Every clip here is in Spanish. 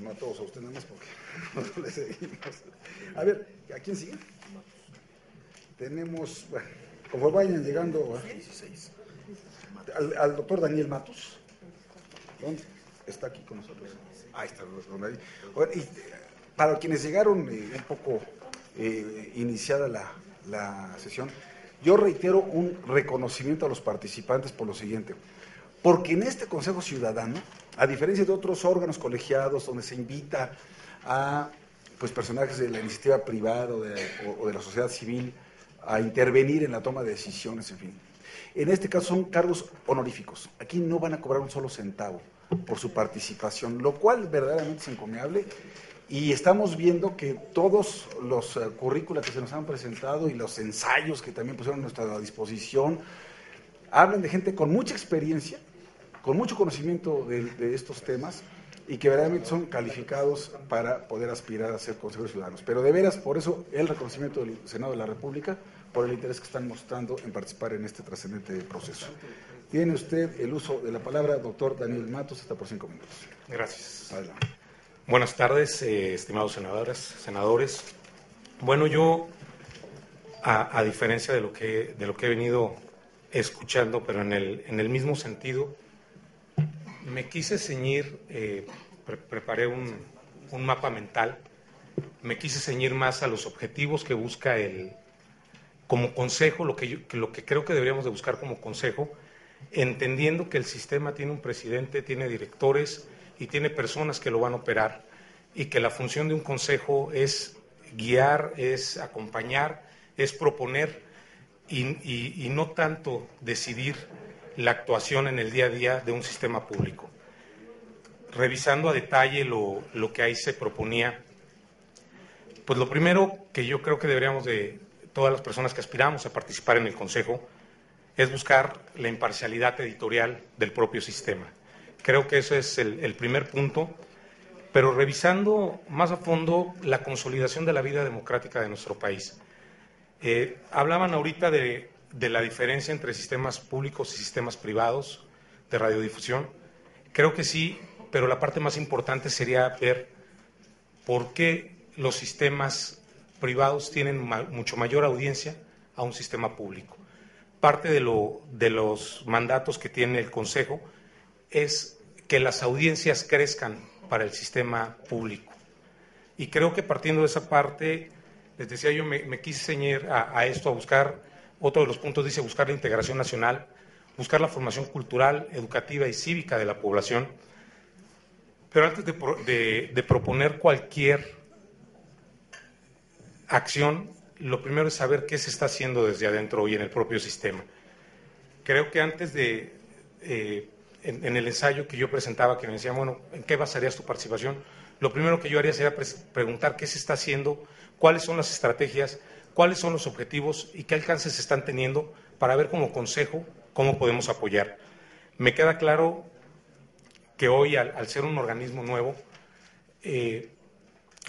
no a todos, a usted nada más porque nosotros le seguimos. A ver, ¿a quién sigue? Tenemos, bueno, como vayan llegando, 16. Al doctor Daniel Matos. ¿Dónde? Está aquí con nosotros. Ahí está. Bueno, y para quienes llegaron un poco iniciada la sesión, yo reitero un reconocimiento a los participantes por lo siguiente. Porque en este Consejo Ciudadano, a diferencia de otros órganos colegiados donde se invita a pues, personajes de la iniciativa privada o de la sociedad civil a intervenir en la toma de decisiones, en fin. En este caso son cargos honoríficos. Aquí no van a cobrar un solo centavo por su participación, lo cual verdaderamente es encomiable. Y estamos viendo que todos los currículas que se nos han presentado y los ensayos que también pusieron a nuestra disposición hablan de gente con mucha experiencia, con mucho conocimiento de estos temas y que verdaderamente son calificados para poder aspirar a ser consejeros ciudadanos. Pero de veras, por eso el reconocimiento del Senado de la República, por el interés que están mostrando en participar en este trascendente proceso. Tiene usted el uso de la palabra, doctor Daniel Matos, hasta por 5 minutos. Gracias. Adelante. Buenas tardes, estimados senadores. Bueno, yo, a diferencia de lo que he venido escuchando, pero en el mismo sentido, me quise ceñir, preparé un mapa mental, me quise ceñir más a los objetivos que busca como consejo, lo que creo que deberíamos de buscar como consejo, entendiendo que el sistema tiene un presidente, tiene directores y tiene personas que lo van a operar, y que la función de un consejo es guiar, es acompañar, es proponer y no tanto decidir la actuación en el día a día de un sistema público. Revisando a detalle lo que ahí se proponía, pues lo primero que yo creo que deberíamos de, todas las personas que aspiramos a participar en el Consejo, es buscar la imparcialidad editorial del propio sistema. Creo que eso es el primer punto, pero revisando más a fondo la consolidación de la vida democrática de nuestro país. Hablaban ahorita de la diferencia entre sistemas públicos y sistemas privados de radiodifusión. Creo que sí, pero la parte más importante sería ver por qué los sistemas privados tienen mucho mayor audiencia a un sistema público. Parte de los mandatos que tiene el Consejo es que las audiencias crezcan para el sistema público. Y creo que partiendo de esa parte, les decía yo, me quise ceñir a esto, a buscar, otro de los puntos dice buscar la integración nacional, buscar la formación cultural, educativa y cívica de la población. Pero antes de proponer cualquier acción, lo primero es saber qué se está haciendo desde adentro y en el propio sistema. Creo que antes en el ensayo que yo presentaba, que me decían, bueno, ¿en qué basarías tu participación? Lo primero que yo haría sería preguntar qué se está haciendo, cuáles son las estrategias, cuáles son los objetivos y qué alcances se están teniendo para ver como consejo cómo podemos apoyar. Me queda claro que hoy, al ser un organismo nuevo,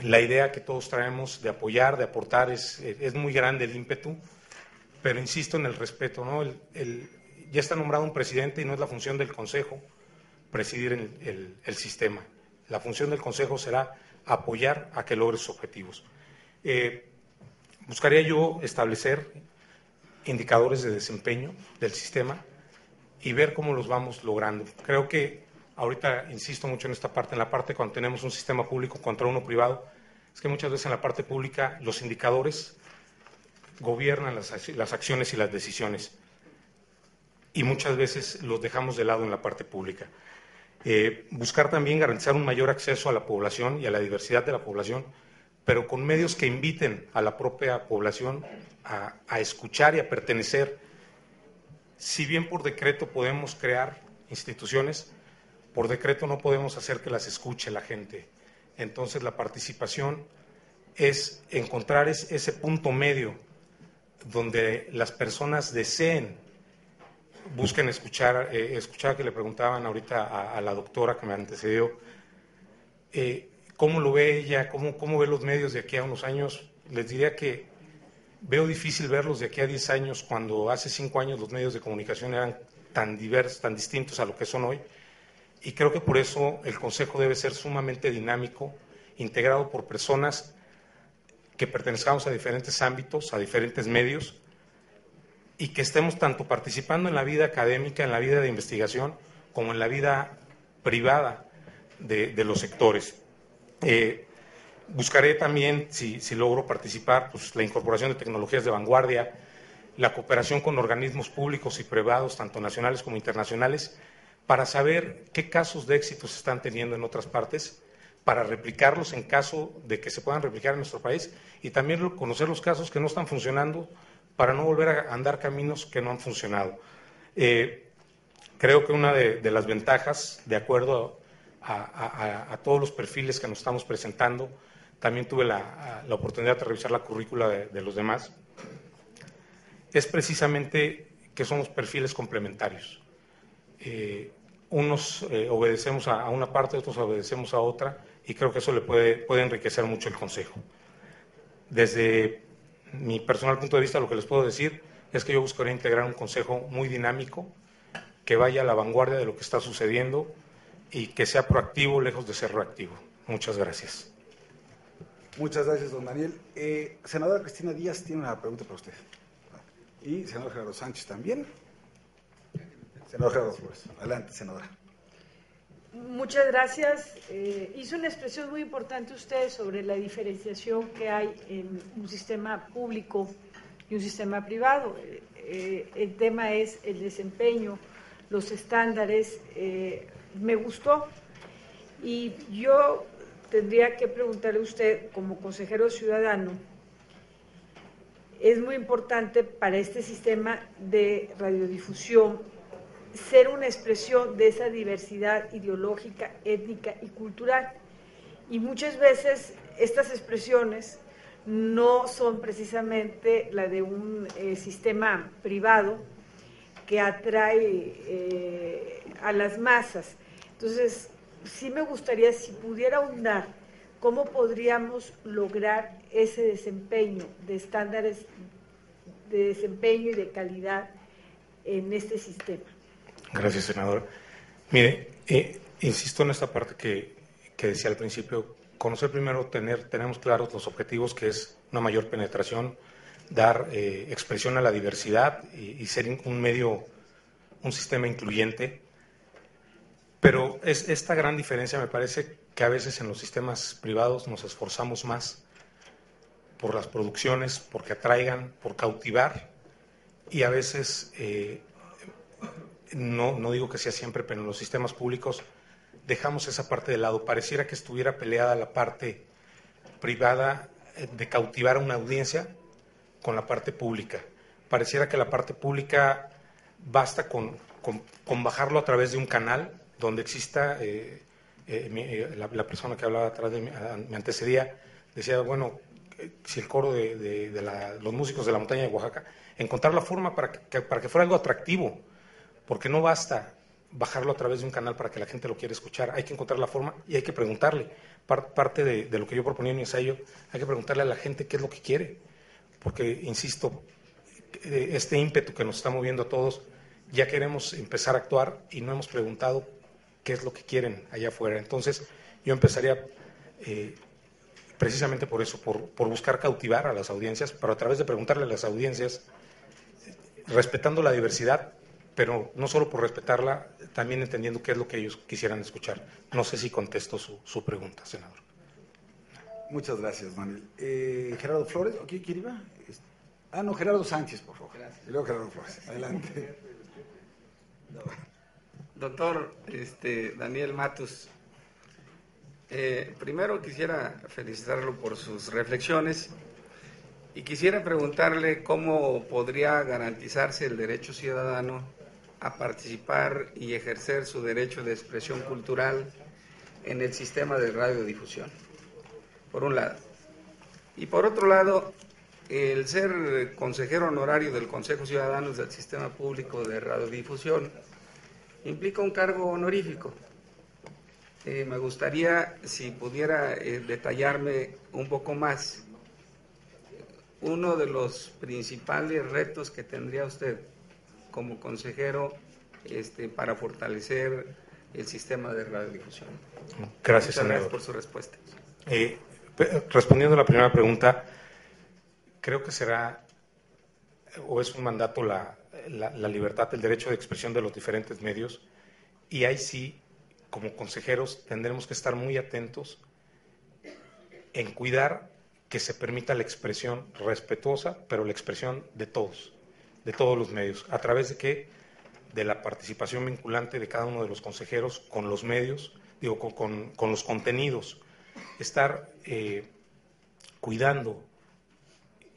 la idea que todos traemos de apoyar, de aportar, es muy grande el ímpetu, pero insisto en el respeto, ¿no? Ya está nombrado un presidente y no es la función del Consejo presidir el sistema. La función del Consejo será apoyar a que logre sus objetivos. Buscaría yo establecer indicadores de desempeño del sistema y ver cómo los vamos logrando. Creo que ahorita insisto mucho en esta parte, en la parte cuando tenemos un sistema público contra uno privado, es que muchas veces en la parte pública los indicadores gobiernan las acciones y las decisiones y muchas veces los dejamos de lado en la parte pública. Buscar también garantizar un mayor acceso a la población y a la diversidad de la población, pero con medios que inviten a la propia población a escuchar y a pertenecer. Si bien por decreto podemos crear instituciones, por decreto no podemos hacer que las escuche la gente. Entonces la participación es encontrar ese punto medio donde las personas deseen, busquen escuchar que le preguntaban ahorita a la doctora que me antecedió, ¿cómo lo ve ella? ¿Cómo ve los medios de aquí a unos años? Les diría que veo difícil verlos de aquí a 10 años, cuando hace 5 años los medios de comunicación eran tan diversos, tan distintos a lo que son hoy, y creo que por eso el Consejo debe ser sumamente dinámico, integrado por personas que pertenezcamos a diferentes ámbitos, a diferentes medios, y que estemos tanto participando en la vida académica, en la vida de investigación, como en la vida privada de los sectores. Buscaré también, si logro participar, pues, la incorporación de tecnologías de vanguardia, la cooperación con organismos públicos y privados, tanto nacionales como internacionales, para saber qué casos de éxito se están teniendo en otras partes, para replicarlos en caso de que se puedan replicar en nuestro país, y también conocer los casos que no están funcionando para no volver a andar caminos que no han funcionado. Creo que una de las ventajas, de acuerdo a todos los perfiles que nos estamos presentando, también tuve la oportunidad de revisar la currícula de los demás, es precisamente que somos perfiles complementarios. Unos obedecemos a una parte, otros obedecemos a otra, y creo que eso le puede enriquecer mucho el Consejo. Desde mi personal punto de vista, lo que les puedo decir es que yo buscaría integrar un Consejo muy dinámico, que vaya a la vanguardia de lo que está sucediendo y que sea proactivo lejos de ser reactivo. Muchas gracias. Muchas gracias, don Daniel. Senadora Cristina Díaz tiene una pregunta para usted. Y senador Gerardo Sánchez también. Senador Gerardo Flores. Adelante, senadora. Muchas gracias. Hizo una expresión muy importante usted sobre la diferenciación que hay en un sistema público y un sistema privado. El tema es el desempeño, los estándares. Me gustó, y yo tendría que preguntarle a usted, como consejero ciudadano, es muy importante para este sistema de radiodifusión ser una expresión de esa diversidad ideológica, étnica y cultural. Y muchas veces estas expresiones no son precisamente la de un sistema privado que atrae a las masas. Entonces, sí me gustaría, si pudiera ahondar, cómo podríamos lograr ese desempeño de estándares de desempeño y de calidad en este sistema. Gracias, senador. Mire, insisto en esta parte que decía al principio. Conocer primero, tenemos claros los objetivos, que es una mayor penetración, dar expresión a la diversidad y ser un sistema incluyente. Pero esta gran diferencia, me parece que a veces en los sistemas privados nos esforzamos más por las producciones, porque atraigan, por cautivar, y a veces, no digo que sea siempre, pero en los sistemas públicos dejamos esa parte de lado. Pareciera que estuviera peleada la parte privada de cautivar a una audiencia con la parte pública. Pareciera que la parte pública basta con bajarlo a través de un canal donde exista, la persona que hablaba atrás de mí, me antecedía, decía, bueno, si el coro de los músicos de la montaña de Oaxaca, encontrar la forma para que fuera algo atractivo, porque no basta bajarlo a través de un canal para que la gente lo quiera escuchar, hay que encontrar la forma y hay que preguntarle. Parte de lo que yo proponía en mi ensayo, hay que preguntarle a la gente qué es lo que quiere, porque, insisto, este ímpetu que nos está moviendo a todos, ya queremos empezar a actuar y no hemos preguntado qué es lo que quieren allá afuera. Entonces, yo empezaría precisamente por eso, por buscar cautivar a las audiencias, pero a través de preguntarle a las audiencias, respetando la diversidad, pero no solo por respetarla, también entendiendo qué es lo que ellos quisieran escuchar. No sé si contesto su pregunta, senador. Muchas gracias, Manuel. Gerardo Flores, ¿quién iba? No, Gerardo Sánchez, por favor. Gracias. Y luego Gerardo Flores. Adelante. Doctor Daniel Matus, primero quisiera felicitarlo por sus reflexiones y quisiera preguntarle cómo podría garantizarse el derecho ciudadano a participar y ejercer su derecho de expresión cultural en el sistema de radiodifusión, por un lado. Y por otro lado, el ser consejero honorario del Consejo Ciudadano del Sistema Público de Radiodifusión implica un cargo honorífico. Me gustaría si pudiera detallarme un poco más uno de los principales retos que tendría usted como consejero para fortalecer el sistema de radiodifusión. Gracias, Muchas senador. gracias por su respuesta. Respondiendo a la primera pregunta, creo que será o es un mandato la libertad, el derecho de expresión de los diferentes medios, y ahí sí, como consejeros, tendremos que estar muy atentos en cuidar que se permita la expresión respetuosa, pero la expresión de todos los medios. ¿A través de qué? De la participación vinculante de cada uno de los consejeros con los medios, con los contenidos. Estar cuidando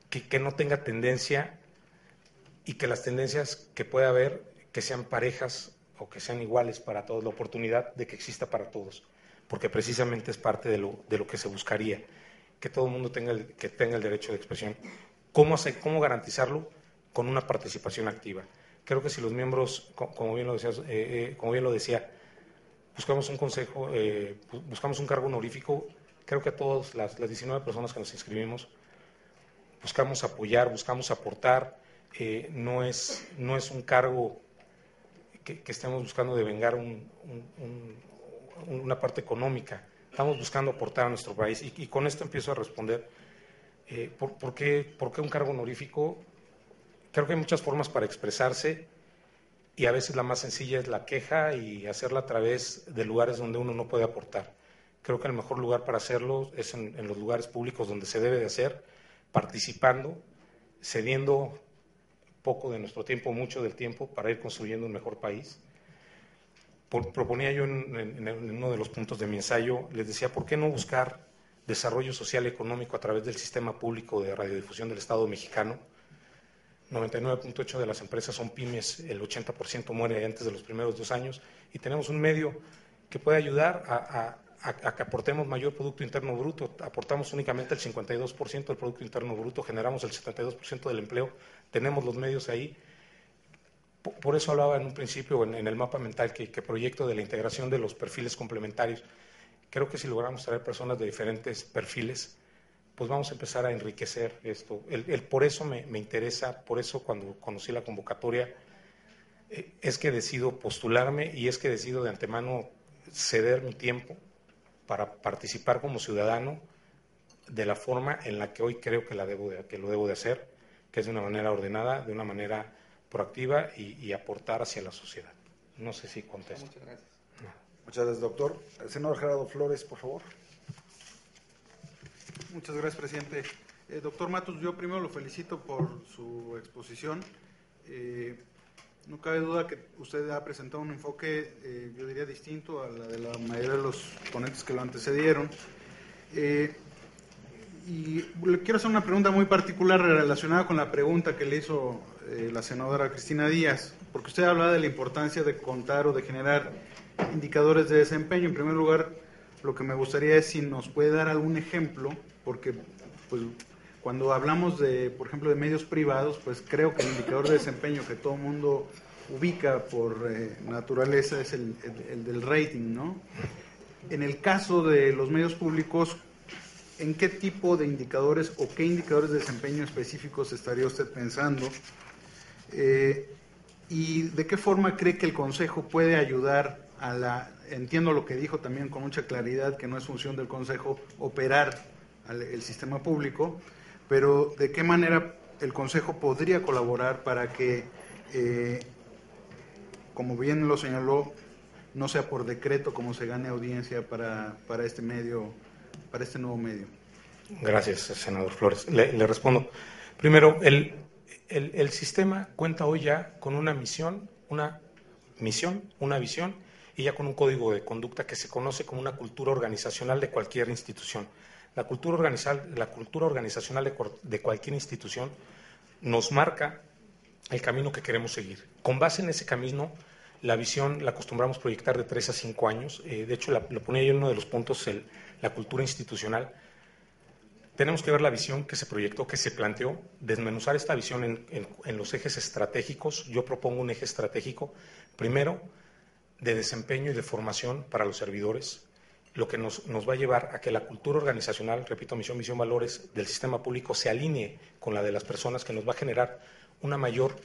que no tenga tendencia, y que las tendencias que pueda haber, que sean parejas o que sean iguales para todos, la oportunidad de que exista para todos, porque precisamente es parte de lo que se buscaría, que todo el mundo tenga el derecho de expresión. ¿Cómo garantizarlo? Con una participación activa. Creo que si los miembros, como bien lo decía, buscamos un consejo, buscamos un cargo honorífico, creo que a todas las 19 personas que nos inscribimos buscamos apoyar, buscamos aportar. No es un cargo que estemos buscando devengar una parte económica. Estamos buscando aportar a nuestro país. Y con esto empiezo a responder. ¿Por qué un cargo honorífico? Creo que hay muchas formas para expresarse, y a veces la más sencilla es la queja y hacerla a través de lugares donde uno no puede aportar. Creo que el mejor lugar para hacerlo es en los lugares públicos donde se debe de hacer, participando, cediendo poco de nuestro tiempo, mucho del tiempo, para ir construyendo un mejor país. Proponía yo en uno de los puntos de mi ensayo, les decía, ¿por qué no buscar desarrollo social y económico a través del sistema público de radiodifusión del Estado mexicano? 99.8% de las empresas son pymes, el 80% muere antes de los primeros 2 años, y tenemos un medio que puede ayudar a que aportemos mayor Producto Interno Bruto. Aportamos únicamente el 52% del Producto Interno Bruto, generamos el 72% del empleo, tenemos los medios ahí. Por eso hablaba en un principio en el mapa mental que proyecto de la integración de los perfiles complementarios. Creo que si logramos traer personas de diferentes perfiles, pues vamos a empezar a enriquecer esto. Por eso me interesa, por eso cuando conocí la convocatoria, es que decido postularme, y es que decido de antemano ceder mi tiempo para participar como ciudadano de la forma en la que hoy creo que lo debo de hacer, que es de una manera ordenada, de una manera proactiva y aportar hacia la sociedad. No sé si contesto. Muchas gracias. No. Muchas gracias, doctor. El senador Gerardo Flores, por favor. Muchas gracias, presidente. Doctor Matus, yo primero lo felicito por su exposición. No cabe duda que usted ha presentado un enfoque, yo diría, distinto a la de la mayoría de los ponentes que lo antecedieron. Y le quiero hacer una pregunta muy particular relacionada con la pregunta que le hizo la senadora Cristina Díaz, porque usted hablaba de la importancia de contar o de generar indicadores de desempeño. En primer lugar, lo que me gustaría es si nos puede dar algún ejemplo, porque pues cuando hablamos de, por ejemplo, de medios privados, pues creo que el indicador de desempeño que todo el mundo ubica por naturaleza es el del rating, ¿no? En el caso de los medios públicos, ¿en qué tipo de indicadores o qué indicadores de desempeño específicos estaría usted pensando? ¿Y de qué forma cree que el Consejo puede ayudar entiendo lo que dijo también con mucha claridad, que no es función del Consejo operar el sistema público, pero de qué manera el Consejo podría colaborar para que, como bien lo señaló, no sea por decreto como se gane audiencia para este medio, para este nuevo medio? Gracias, senador Flores. Le respondo. Primero, el sistema cuenta hoy ya con una visión, y ya con un código de conducta que se conoce como una cultura organizacional de cualquier institución. La cultura organizacional de cualquier institución nos marca el camino que queremos seguir. Con base en ese camino, la visión la acostumbramos proyectar de 3 a 5 años. De hecho, lo ponía yo en uno de los puntos, la cultura institucional. Tenemos que ver la visión que se proyectó, que se planteó, desmenuzar esta visión en los ejes estratégicos. Yo propongo un eje estratégico, primero, de desempeño y de formación para los servidores, lo que nos va a llevar a que la cultura organizacional, repito, misión, visión, valores del sistema público se alinee con la de las personas, que nos va a generar una mayor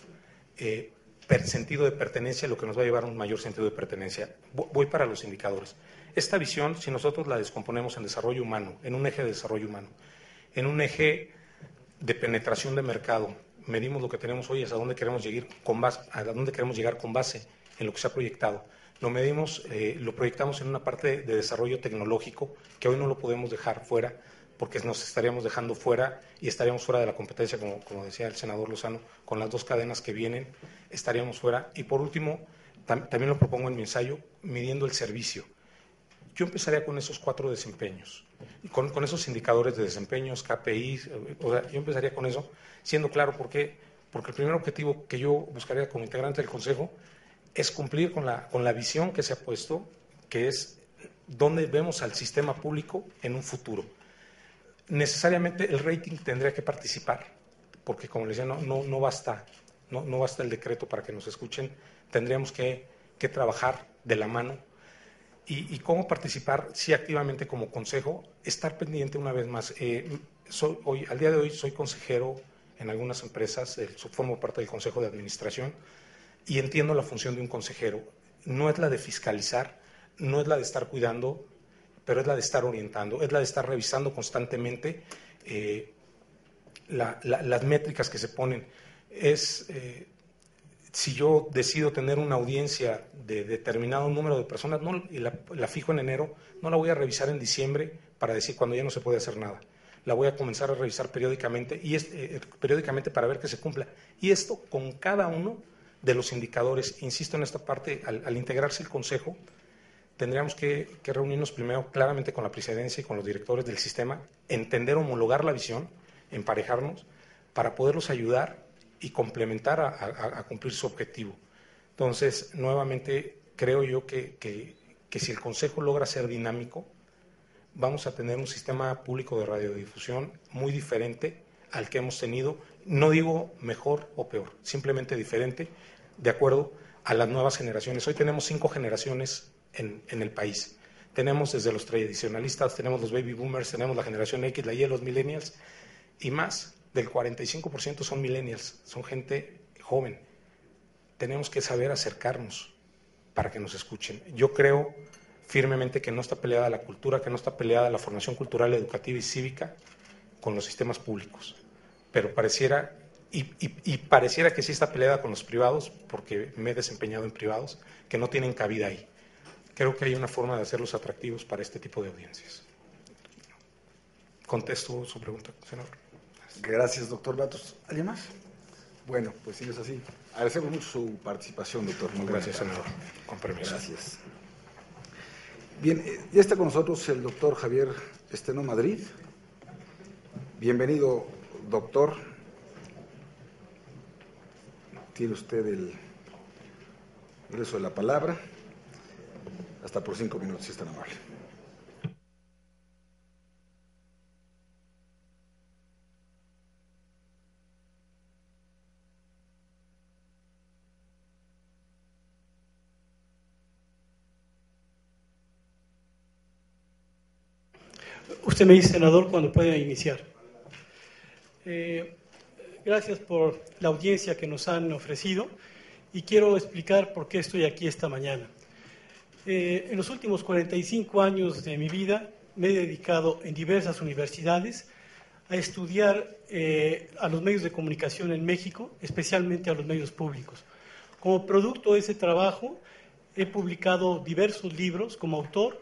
sentido de pertenencia lo que nos va a llevar a un mayor sentido de pertenencia. Voy para los indicadores. Esta visión, si nosotros la descomponemos en desarrollo humano, en un eje de desarrollo humano, en un eje de penetración de mercado, medimos lo que tenemos hoy, hasta dónde queremos llegar con base en lo que se ha proyectado. Lo medimos, lo proyectamos en una parte de desarrollo tecnológico que hoy no lo podemos dejar fuera, porque nos estaríamos dejando fuera y estaríamos fuera de la competencia, como decía el senador Lozano, con las dos cadenas que vienen, estaríamos fuera. Y por último, también lo propongo en mi ensayo, midiendo el servicio. Yo empezaría con esos 4 desempeños, con esos indicadores de desempeños, KPIs, o sea, yo empezaría con eso, siendo claro por qué, porque el primer objetivo que yo buscaría como integrante del Consejo es cumplir con la visión que se ha puesto, que es dónde vemos al sistema público en un futuro. Necesariamente el rating tendría que participar, porque como les decía, no basta el decreto para que nos escuchen, tendríamos que trabajar de la mano. ¿Y cómo participar? Sí, activamente como consejo, estar pendiente una vez más. Al día de hoy soy consejero en algunas empresas, formo parte del Consejo de Administración y entiendo la función de un consejero. No es la de fiscalizar, no es la de estar cuidando, pero es la de estar orientando, es la de estar revisando constantemente las métricas que se ponen. Si yo decido tener una audiencia de determinado número de personas y la fijo en enero, no la voy a revisar en diciembre para decir cuando ya no se puede hacer nada. La voy a comenzar a revisar periódicamente, periódicamente para ver que se cumpla. Y esto con cada uno de los indicadores. Insisto en esta parte, al integrarse el Consejo, tendríamos que reunirnos primero claramente con la presidencia y con los directores del sistema, entender, homologar la visión, emparejarnos, para poderlos ayudar y complementar a cumplir su objetivo. Entonces, nuevamente, creo yo que si el Consejo logra ser dinámico, vamos a tener un sistema público de radiodifusión muy diferente al que hemos tenido, no digo mejor o peor, simplemente diferente, de acuerdo a las nuevas generaciones. Hoy tenemos 5 generaciones en el país. Tenemos desde los tradicionalistas, tenemos los baby boomers, tenemos la generación X, la Y, los millennials, y más del 45% son millennials, son gente joven. Tenemos que saber acercarnos para que nos escuchen. Yo creo firmemente que no está peleada la cultura, que no está peleada la formación cultural, educativa y cívica con los sistemas públicos, pero pareciera que sí está peleada con los privados, porque me he desempeñado en privados, que no tienen cabida ahí. Creo que hay una forma de hacerlos atractivos para este tipo de audiencias. Contesto su pregunta, senador. Gracias, doctor Matos. ¿Alguien más? Bueno, pues sí, es así. Agradecemos mucho su participación, doctor. Muy gracias, senador. Con permiso. Gracias. Bien, ya está con nosotros el doctor Javier Esteno Madrid. Bienvenido, doctor. Tiene usted el uso de la palabra. Hasta por 5 minutos, si es tan amable. Usted me dice, senador, cuando pueda iniciar. Gracias por la audiencia que nos han ofrecido y quiero explicar por qué estoy aquí esta mañana. En los últimos 45 años de mi vida me he dedicado en diversas universidades a estudiar a los medios de comunicación en México, especialmente a los medios públicos. Como producto de ese trabajo he publicado diversos libros como autor.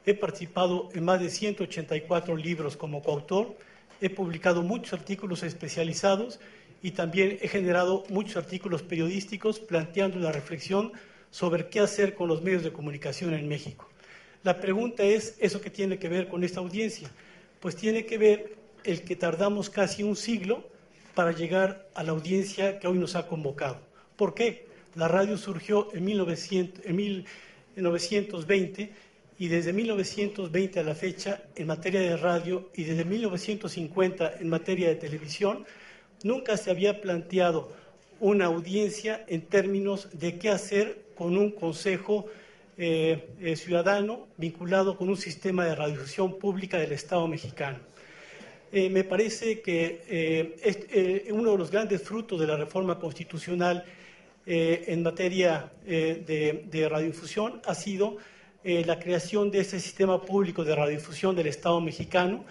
He participado en más de 184 libros como coautor, he publicado muchos artículos especializados y también he generado muchos artículos periodísticos planteando la reflexión sobre qué hacer con los medios de comunicación en México. La pregunta es, ¿eso qué tiene que ver con esta audiencia? Pues tiene que ver el que tardamos casi un siglo para llegar a la audiencia que hoy nos ha convocado. ¿Por qué? La radio surgió en 1920 y desde 1920 a la fecha, en materia de radio, y desde 1950 en materia de televisión, nunca se había planteado una audiencia en términos de qué hacer con un consejo ciudadano vinculado con un sistema de radiodifusión pública del Estado mexicano. Me parece que uno de los grandes frutos de la reforma constitucional en materia de radiodifusión ha sido la creación de este sistema público de radiodifusión del Estado mexicano,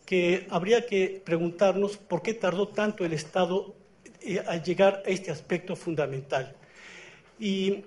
que habría que preguntarnos por qué tardó tanto el Estado al llegar a este aspecto fundamental. Y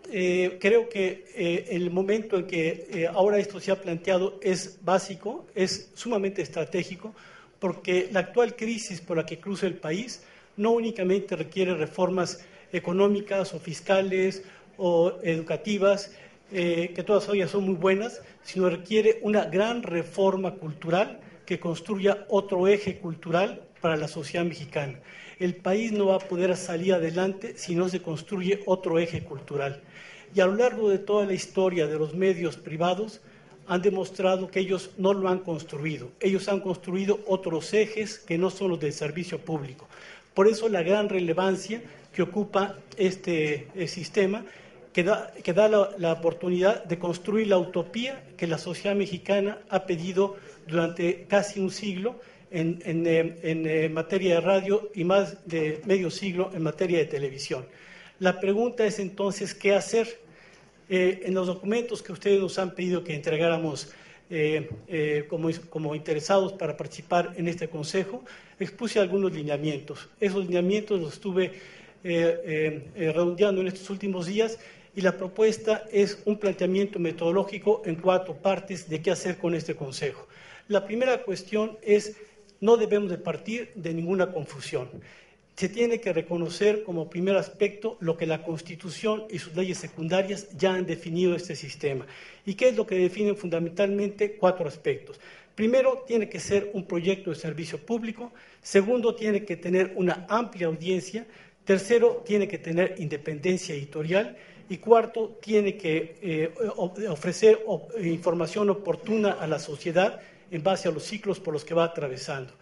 creo que el momento en que ahora esto se ha planteado es básico, es sumamente estratégico, porque la actual crisis por la que cruza el país no únicamente requiere reformas económicas o fiscales o educativas, que todas ellas son muy buenas, sino requiere una gran reforma cultural que construya otro eje cultural para la sociedad mexicana. El país no va a poder salir adelante si no se construye otro eje cultural. Y a lo largo de toda la historia de los medios privados han demostrado que ellos no lo han construido. Ellos han construido otros ejes que no son los del servicio público. Por eso la gran relevancia que ocupa este sistema, que da la oportunidad de construir la utopía que la sociedad mexicana ha pedido durante casi un siglo en materia de radio y más de medio siglo en materia de televisión. La pregunta es entonces, ¿qué hacer? En los documentos que ustedes nos han pedido que entregáramos como interesados para participar en este consejo, expuse algunos lineamientos. Esos lineamientos los estuve redondeando en estos últimos días, y la propuesta es un planteamiento metodológico en 4 partes de qué hacer con este consejo. La primera cuestión es: no debemos de partir de ninguna confusión. Se tiene que reconocer como primer aspecto lo que la Constitución y sus leyes secundarias ya han definido este sistema. ¿Y qué es lo que definen fundamentalmente? 4 aspectos. Primero, tiene que ser un proyecto de servicio público. Segundo, tiene que tener una amplia audiencia. Tercero, tiene que tener independencia editorial. Y cuarto, tiene que ofrecer información oportuna a la sociedad en base a los ciclos por los que va atravesando.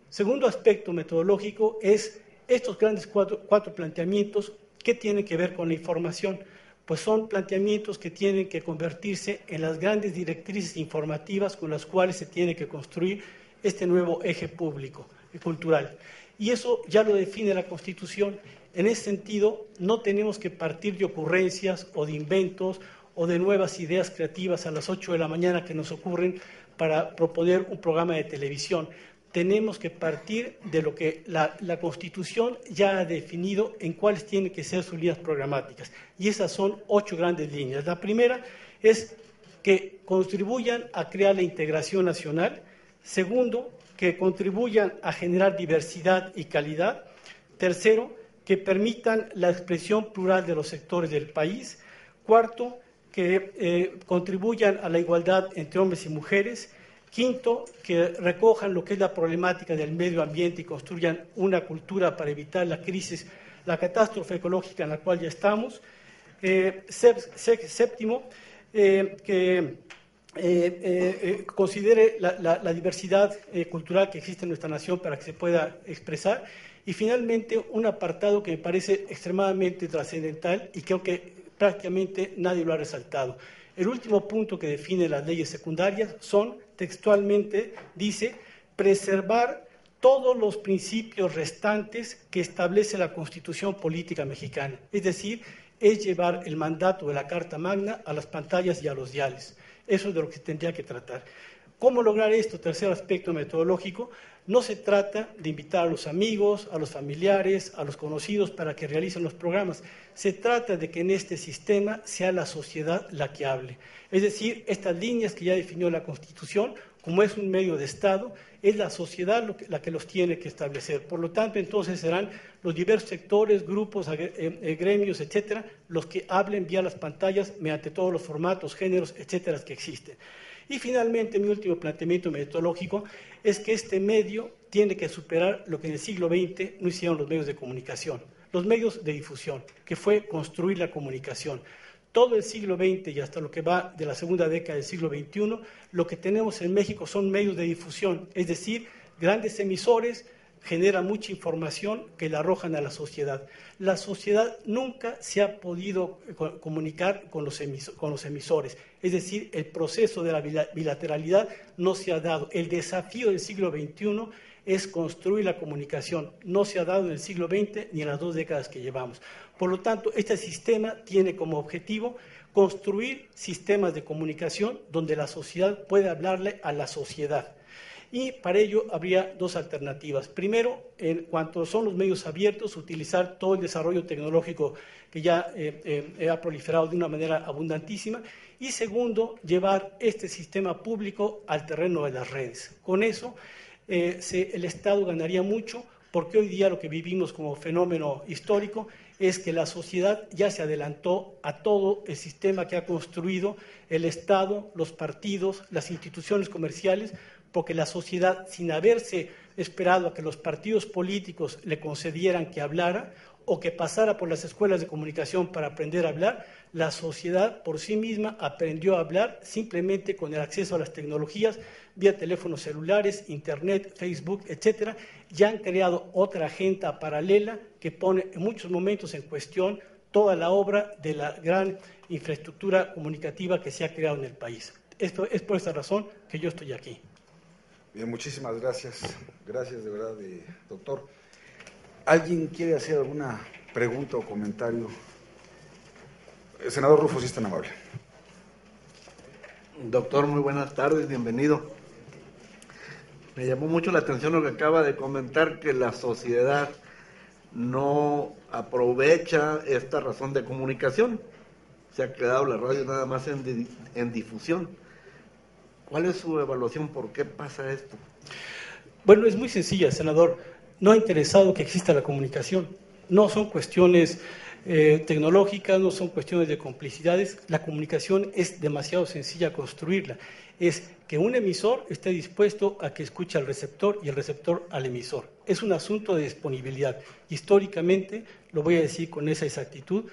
Segundo aspecto metodológico es estos grandes cuatro planteamientos. ¿Qué tienen que ver con la información? Pues son planteamientos que tienen que convertirse en las grandes directrices informativas con las cuales se tiene que construir este nuevo eje público y cultural. Y eso ya lo define la Constitución. En ese sentido, no tenemos que partir de ocurrencias o de inventos o de nuevas ideas creativas a las 8 de la mañana que nos ocurren para proponer un programa de televisión. Tenemos que partir de lo que la Constitución ya ha definido en cuáles tienen que ser sus líneas programáticas. Y esas son 8 grandes líneas. La primera es que contribuyan a crear la integración nacional. Segundo, que contribuyan a generar diversidad y calidad. Tercero, que permitan la expresión plural de los sectores del país. Cuarto, que contribuyan a la igualdad entre hombres y mujeres. Quinto, que recojan lo que es la problemática del medio ambiente y construyan una cultura para evitar la crisis, la catástrofe ecológica en la cual ya estamos. Séptimo, que considere la diversidad cultural que existe en nuestra nación para que se pueda expresar. Y finalmente, un apartado que me parece extremadamente trascendental y creo que prácticamente nadie lo ha resaltado. El último punto que define las leyes secundarias son, textualmente, dice, preservar todos los principios restantes que establece la Constitución Política Mexicana. Es decir, es llevar el mandato de la Carta Magna a las pantallas y a los diales. Eso es de lo que se tendría que tratar. ¿Cómo lograr esto? Tercer aspecto metodológico. No se trata de invitar a los amigos, a los familiares, a los conocidos para que realicen los programas. Se trata de que en este sistema sea la sociedad la que hable. Es decir, estas líneas que ya definió la Constitución, como es un medio de Estado, es la sociedad la que los tiene que establecer. Por lo tanto, entonces serán los diversos sectores, grupos, gremios, etcétera, los que hablen vía las pantallas mediante todos los formatos, géneros, etcétera, que existen. Y finalmente, mi último planteamiento metodológico es que este medio tiene que superar lo que en el siglo XX no hicieron los medios de comunicación, los medios de difusión, que fue construir la comunicación. Todo el siglo XX y hasta lo que va de la segunda década del siglo XXI, lo que tenemos en México son medios de difusión, es decir, grandes emisores genera mucha información que la arrojan a la sociedad. La sociedad nunca se ha podido comunicar con los emisores, es decir, el proceso de la bilateralidad no se ha dado. El desafío del siglo XXI es construir la comunicación, no se ha dado en el siglo XX ni en las 2 décadas que llevamos. Por lo tanto, este sistema tiene como objetivo construir sistemas de comunicación donde la sociedad pueda hablarle a la sociedad. Y para ello habría 2 alternativas. Primero, en cuanto son los medios abiertos, utilizar todo el desarrollo tecnológico que ya ha proliferado de una manera abundantísima. Y segundo, llevar este sistema público al terreno de las redes. Con eso, el Estado ganaría mucho, porque hoy día lo que vivimos como fenómeno histórico es que la sociedad ya se adelantó a todo el sistema que ha construido el Estado, los partidos, las instituciones comerciales, porque la sociedad, sin haberse esperado a que los partidos políticos le concedieran que hablara o que pasara por las escuelas de comunicación para aprender a hablar, la sociedad por sí misma aprendió a hablar simplemente con el acceso a las tecnologías, vía teléfonos celulares, internet, Facebook, etcétera. Ya han creado otra agenda paralela que pone en muchos momentos en cuestión toda la obra de la gran infraestructura comunicativa que se ha creado en el país. Esto es por esta razón que yo estoy aquí. Bien, muchísimas gracias. Gracias de verdad, doctor. ¿Alguien quiere hacer alguna pregunta o comentario? El senador Rufo, si es tan amable. Doctor, muy buenas tardes, bienvenido. Me llamó mucho la atención lo que acaba de comentar, que la sociedad no aprovecha esta razón de comunicación. Se ha quedado la radio nada más en difusión. ¿Cuál es su evaluación? ¿Por qué pasa esto? Bueno, es muy sencilla, senador. No ha interesado que exista la comunicación. No son cuestiones tecnológicas, no son cuestiones de complicidades. La comunicación es demasiado sencilla construirla. Es que un emisor esté dispuesto a que escuche al receptor y el receptor al emisor. Es un asunto de disponibilidad. Históricamente, lo voy a decir con esa exactitud,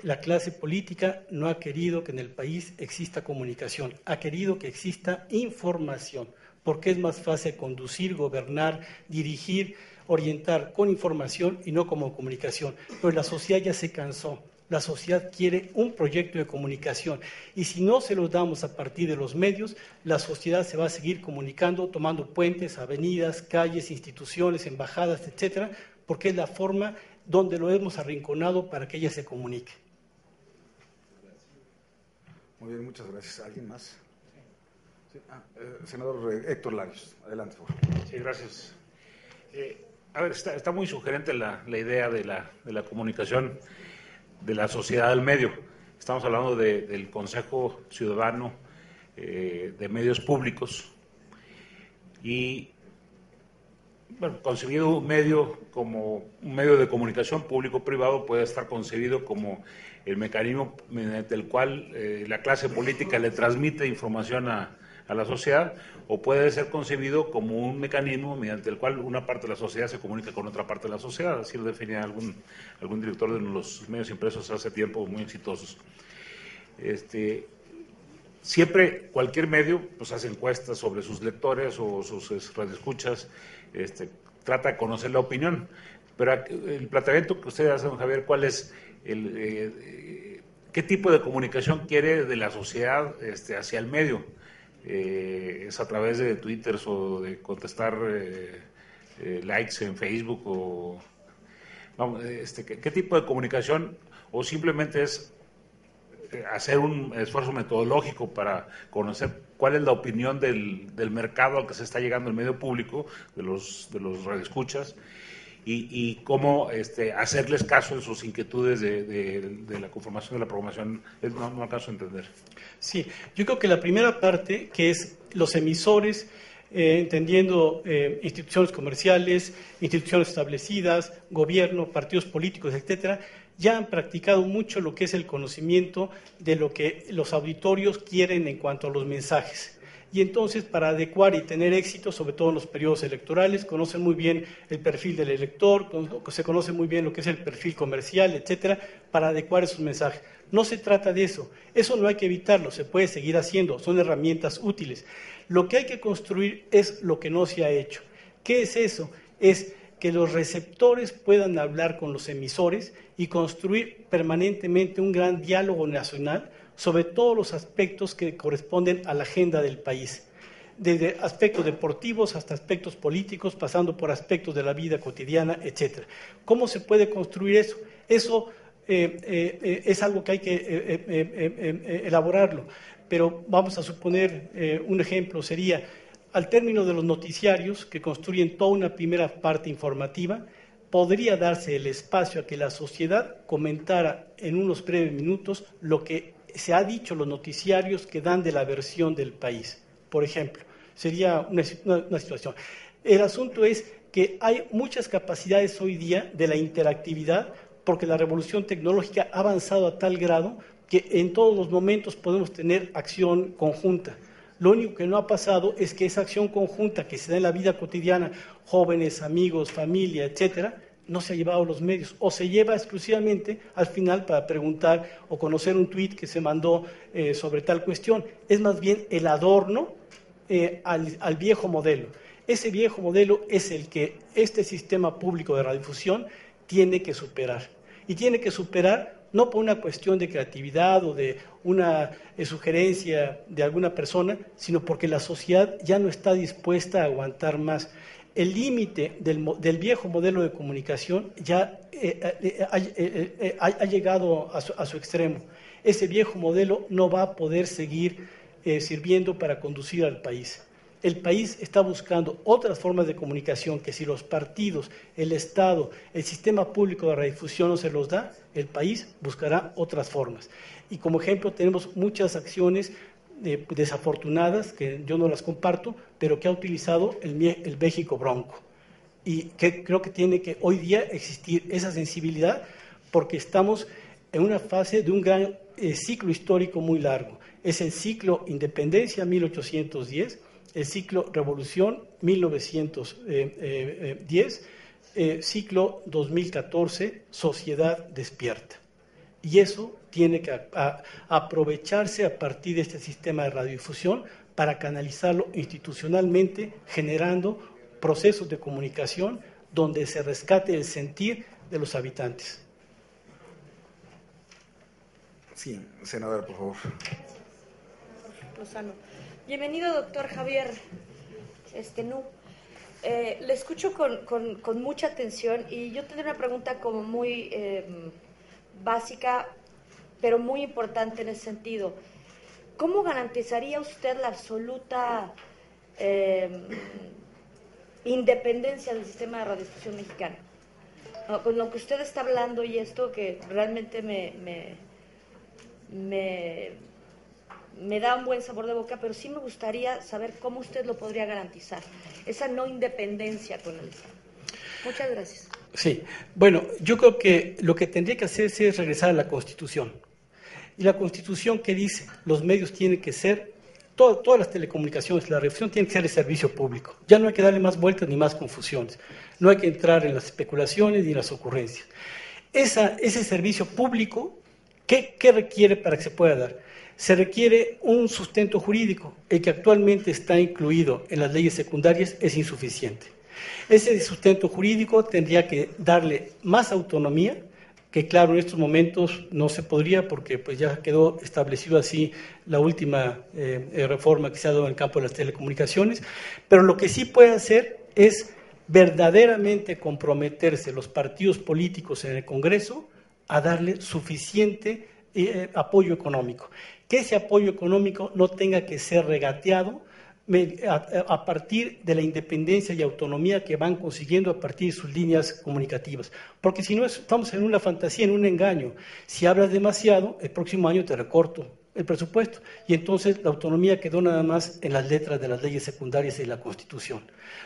la clase política no ha querido que en el país exista comunicación, ha querido que exista información, porque es más fácil conducir, gobernar, dirigir, orientar con información y no como comunicación. Pero la sociedad ya se cansó. La sociedad quiere un proyecto de comunicación y si no se los damos a partir de los medios, la sociedad se va a seguir comunicando, tomando puentes, avenidas, calles, instituciones, embajadas, etcétera, porque es la forma donde lo hemos arrinconado para que ella se comunique. Muy bien, muchas gracias. ¿Alguien más? Sí. Senador Héctor Larios, adelante, por favor. Sí, gracias. A ver, está muy sugerente la idea de la comunicación de la sociedad del medio. Estamos hablando del Consejo Ciudadano de Medios Públicos y, bueno, concebido un medio como un medio de comunicación público-privado puede estar concebido como el mecanismo mediante el cual la clase política le transmite información a la sociedad, o puede ser concebido como un mecanismo mediante el cual una parte de la sociedad se comunica con otra parte de la sociedad. Así lo definía algún director de los medios impresos hace tiempo, muy exitosos. Siempre cualquier medio pues hace encuestas sobre sus lectores o sus radioescuchas, trata de conocer la opinión, pero el planteamiento que usted hace, don Javier, ¿cuál es qué tipo de comunicación quiere de la sociedad hacia el medio? ¿Es a través de Twitter o de contestar likes en Facebook? O, vamos, ¿qué tipo de comunicación? ¿O simplemente es hacer un esfuerzo metodológico para conocer cuál es la opinión del mercado al que se está llegando el medio público, de los radioescuchas, y cómo hacerles caso en sus inquietudes de la conformación de la programación? No alcanzo a entender. Sí, yo creo que la primera parte, que es los emisores, entendiendo instituciones comerciales, instituciones establecidas, gobierno, partidos políticos, etcétera, ya han practicado mucho lo que es el conocimiento de lo que los auditorios quieren en cuanto a los mensajes. Y entonces, para adecuar y tener éxito, sobre todo en los periodos electorales, conocen muy bien el perfil del elector, se conoce muy bien lo que es el perfil comercial, etcétera, para adecuar esos mensajes. No se trata de eso. Eso no hay que evitarlo, se puede seguir haciendo, son herramientas útiles. Lo que hay que construir es lo que no se ha hecho. ¿Qué es eso? Es que los receptores puedan hablar con los emisores y construir permanentemente un gran diálogo nacional sobre todos los aspectos que corresponden a la agenda del país, desde aspectos deportivos hasta aspectos políticos, pasando por aspectos de la vida cotidiana, etc. ¿Cómo se puede construir eso? Eso es algo que hay que elaborarlo, pero vamos a suponer un ejemplo sería, al término de los noticiarios que construyen toda una primera parte informativa, podría darse el espacio a que la sociedad comentara en unos breves minutos lo que se ha dicho los noticiarios que dan de la versión del país. Por ejemplo, sería una situación. El asunto es que hay muchas capacidades hoy día de la interactividad, porque la revolución tecnológica ha avanzado a tal grado que en todos los momentos podemos tener acción conjunta. Lo único que no ha pasado es que esa acción conjunta que se da en la vida cotidiana, jóvenes, amigos, familia, etcétera, no se ha llevado a los medios, o se lleva exclusivamente al final para preguntar o conocer un tuit que se mandó sobre tal cuestión. Es más bien el adorno al viejo modelo. Ese viejo modelo es el que este sistema público de radiodifusión tiene que superar. Y tiene que superar no por una cuestión de creatividad o de una sugerencia de alguna persona, sino porque la sociedad ya no está dispuesta a aguantar más. El límite del viejo modelo de comunicación ya ha llegado a su extremo. Ese viejo modelo no va a poder seguir sirviendo para conducir al país. El país está buscando otras formas de comunicación que si los partidos, el Estado, el sistema público de radiodifusión no se los da, el país buscará otras formas. Y como ejemplo tenemos muchas acciones desafortunadas, que yo no las comparto, pero que ha utilizado el México Bronco. Y que creo que tiene que hoy día existir esa sensibilidad, porque estamos en una fase de un gran ciclo histórico muy largo. Es el ciclo Independencia 1810, el ciclo Revolución 1910, ciclo 2014, Sociedad Despierta. Y eso tiene que aprovecharse a partir de este sistema de radiodifusión para canalizarlo institucionalmente, generando procesos de comunicación donde se rescate el sentir de los habitantes. Sí, senadora, por favor. Lozano. Bienvenido, doctor Javier le escucho con mucha atención y yo tendré una pregunta como muy básica, pero muy importante en ese sentido. ¿Cómo garantizaría usted la absoluta independencia del sistema de radiodifusión mexicano? Con lo que usted está hablando y esto que realmente me da un buen sabor de boca, pero sí me gustaría saber cómo usted lo podría garantizar, esa no independencia con el Estado. Muchas gracias. Sí, bueno, yo creo que lo que tendría que hacerse es regresar a la Constitución. Y la Constitución que dice, los medios tienen que ser, todas las telecomunicaciones, la radiodifusión tiene que ser de servicio público. Ya no hay que darle más vueltas ni más confusiones. No hay que entrar en las especulaciones ni en las ocurrencias. Ese servicio público, ¿qué requiere para que se pueda dar? Se requiere un sustento jurídico. El que actualmente está incluido en las leyes secundarias es insuficiente. Ese sustento jurídico tendría que darle más autonomía, que claro, en estos momentos no se podría porque pues ya quedó establecido así la última reforma que se ha dado en el campo de las telecomunicaciones, pero lo que sí puede hacer es verdaderamente comprometerse los partidos políticos en el Congreso a darle suficiente apoyo económico. Que ese apoyo económico no tenga que ser regateado a partir de la independencia y autonomía que van consiguiendo a partir de sus líneas comunicativas. Porque si no, estamos en una fantasía, en un engaño. Si hablas demasiado, el próximo año te recorto el presupuesto. Y entonces la autonomía quedó nada más en las letras de las leyes secundarias y la Constitución.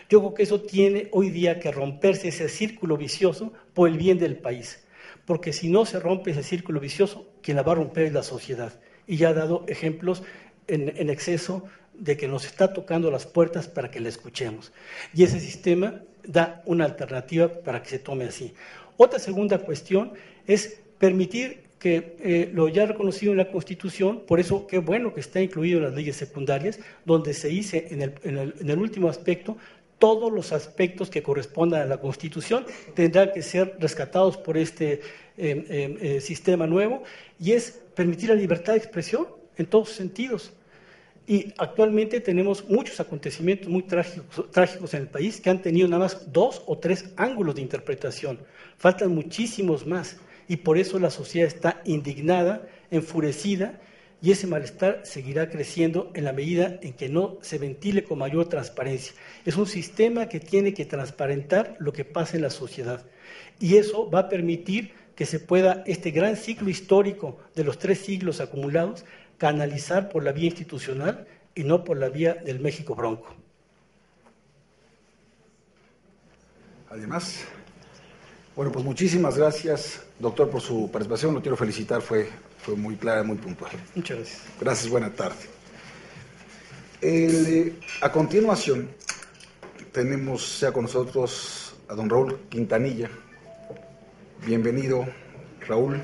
Yo creo que eso tiene hoy día que romperse ese círculo vicioso por el bien del país. Porque si no se rompe ese círculo vicioso, quien la va a romper es la sociedad. Y ya ha dado ejemplos en exceso de que nos está tocando las puertas para que la escuchemos. Y ese sistema da una alternativa para que se tome así. Otra segunda cuestión es permitir que lo ya reconocido en la Constitución, por eso qué bueno que está incluido en las leyes secundarias, donde se dice en el último aspecto, todos los aspectos que correspondan a la Constitución tendrán que ser rescatados por este sistema nuevo, y es permitir la libertad de expresión en todos sentidos. Y actualmente tenemos muchos acontecimientos muy trágicos en el país que han tenido nada más 2 o 3 ángulos de interpretación. Faltan muchísimos más, y por eso la sociedad está indignada, enfurecida, y ese malestar seguirá creciendo en la medida en que no se ventile con mayor transparencia. Es un sistema que tiene que transparentar lo que pasa en la sociedad, y eso va a permitir que se pueda este gran ciclo histórico de los 3 siglos acumulados canalizar por la vía institucional y no por la vía del México bronco. Además, bueno, pues muchísimas gracias, doctor, por su participación. Lo quiero felicitar, fue muy clara, muy puntual. Muchas gracias. Gracias, buena tarde. A continuación, tenemos ya con nosotros a don Raúl Quintanilla. Bienvenido, Raúl.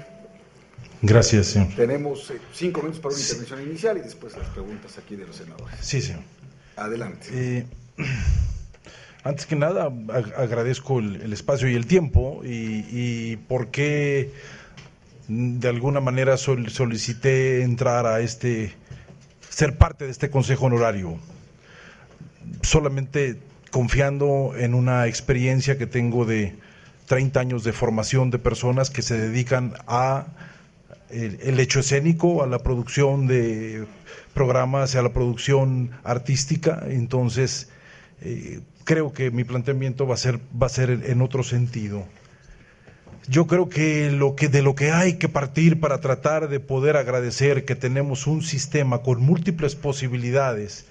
Gracias, señor. Tenemos 5 minutos para una intervención inicial y después las preguntas aquí de los senadores. Sí, señor. Adelante. Antes que nada, agradezco el espacio y el tiempo y porque de alguna manera solicité entrar a ser parte de este Consejo Honorario, solamente confiando en una experiencia que tengo de 30 años de formación de personas que se dedican a el hecho escénico, a la producción de programas, a la producción artística. Entonces creo que mi planteamiento va a ser en otro sentido. Yo creo que de lo que hay que partir para tratar de poder agradecer que tenemos un sistema con múltiples posibilidades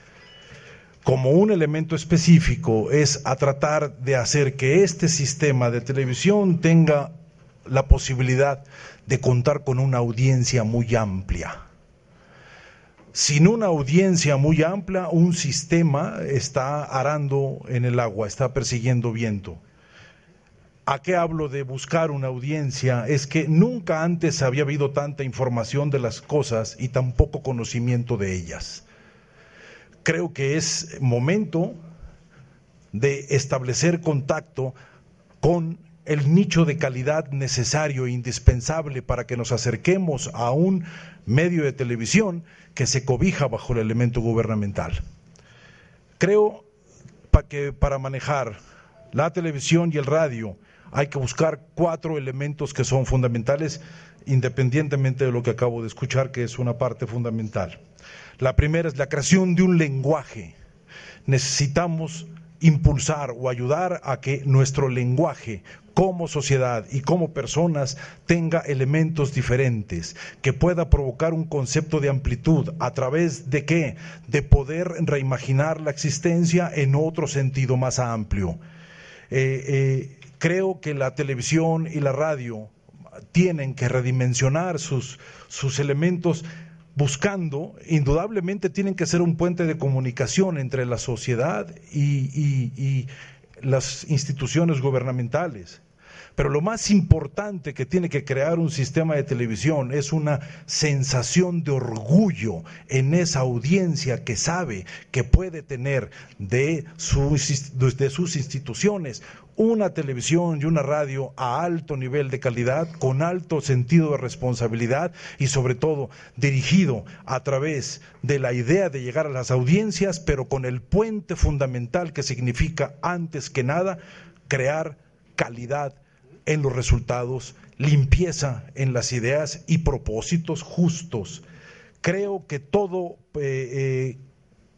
como un elemento específico es a tratar de hacer que este sistema de televisión tenga la posibilidad de contar con una audiencia muy amplia. Sin una audiencia muy amplia, un sistema está arando en el agua, está persiguiendo viento. ¿A qué hablo de buscar una audiencia? Es que nunca antes había habido tanta información de las cosas y tan poco conocimiento de ellas. Creo que es momento de establecer contacto con el nicho de calidad necesario e indispensable para que nos acerquemos a un medio de televisión que se cobija bajo el elemento gubernamental. Creo que para manejar la televisión y el radio hay que buscar 4 elementos que son fundamentales, independientemente de lo que acabo de escuchar, que es una parte fundamental. La primera es la creación de un lenguaje. Necesitamos impulsar o ayudar a que nuestro lenguaje como sociedad y como personas tenga elementos diferentes, que pueda provocar un concepto de amplitud. ¿A través de qué? De poder reimaginar la existencia en otro sentido más amplio. Creo que la televisión y la radio tienen que redimensionar sus elementos, buscando, indudablemente tienen que ser un puente de comunicación entre la sociedad y las instituciones gubernamentales. Pero lo más importante que tiene que crear un sistema de televisión es una sensación de orgullo en esa audiencia que sabe que puede tener de sus instituciones una televisión y una radio a alto nivel de calidad, con alto sentido de responsabilidad y sobre todo dirigido a través de la idea de llegar a las audiencias, pero con el puente fundamental que significa, antes que nada, crear calidad en los resultados, limpieza en las ideas y propósitos justos. Creo que todo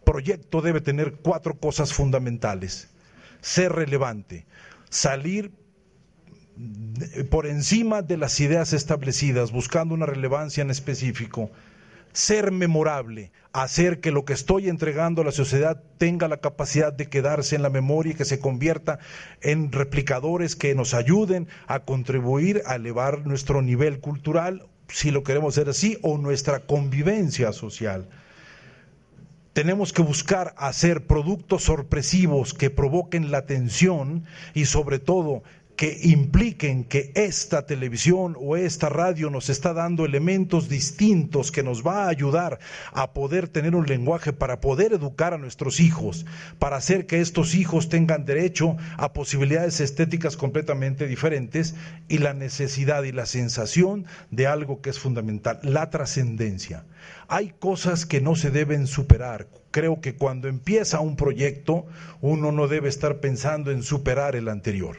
proyecto debe tener 4 cosas fundamentales: ser relevante, salir por encima de las ideas establecidas, buscando una relevancia en específico; ser memorable, hacer que lo que estoy entregando a la sociedad tenga la capacidad de quedarse en la memoria y que se convierta en replicadores que nos ayuden a contribuir a elevar nuestro nivel cultural, si lo queremos hacer así, o nuestra convivencia social. Tenemos que buscar hacer productos sorpresivos que provoquen la atención y sobre todo que impliquen que esta televisión o esta radio nos está dando elementos distintos que nos va a ayudar a poder tener un lenguaje para poder educar a nuestros hijos, para hacer que estos hijos tengan derecho a posibilidades estéticas completamente diferentes, y la necesidad y la sensación de algo que es fundamental, la trascendencia. Hay cosas que no se deben superar. Creo que cuando empieza un proyecto, uno no debe estar pensando en superar el anterior.